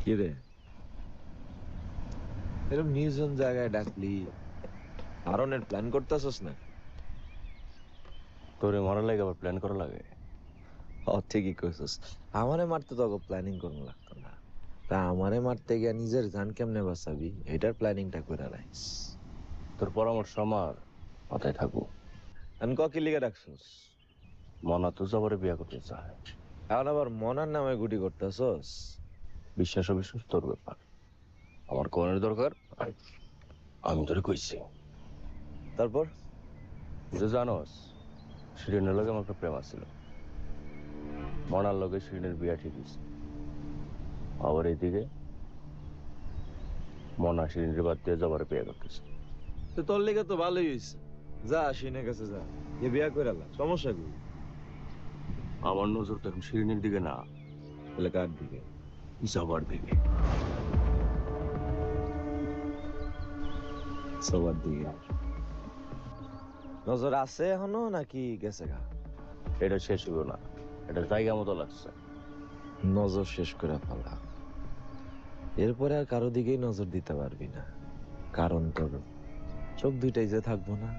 কি রে, এরকম নির্জন জায়গায় ডাকলি? মারনের প্ল্যান করতেছস না? তোরে মারা লাগে আবার প্ল্যান করা লাগে? ঠিকই কইছস। আমারে মারতে তো প্ল্যানিং করুন লাগতো না। তা আমারে মারতে গিয়া নিজের জান কেমনে বাঁচাবি এটার প্ল্যানিংটা করে রাখিস। তোর পরামর্শ আমার মাথায় থাকুক। আমি কি লিগে ডাকছস? মনা তো যাবারে বিয়া করতে চায়। এখন আবার মনার নামে গুটি করতেছস? বিশ্বাস অবিশ্বাস তোর ব্যাপার, আমার কোনের দরকার। আমি তোরে কইছি, তারপর? তুই তো জানোস শিরিনের লগে আমার একটা প্রেম আছিল। মনার লগে শিরিনের বিয়া ঠিক হইছে। আবার এইদিকে মনা শিরিনের বাদ দিয়ে যাবারে বিয়া করতেছে। তো তোর লিগে তো ভালোই হইছে। যা শিনের কাছে যা, এ বিয়া করে আলা, সমস্যা কি? আমার নজর তো এখন শিরিনের দিকে না, তাহলে কার দিকে? যাবার দিকে। সবার দিকে নজর আছে এখনো নাকি গেছে গা? এটা শেষ হইব না, এটা জায়গা মতো লাগছে। নজর শেষ করে ফেলা, এরপরে আর কারো দিকেই নজর দিতে পারবি না। কারণ তোর চোখ দুইটাই যে থাকবো না।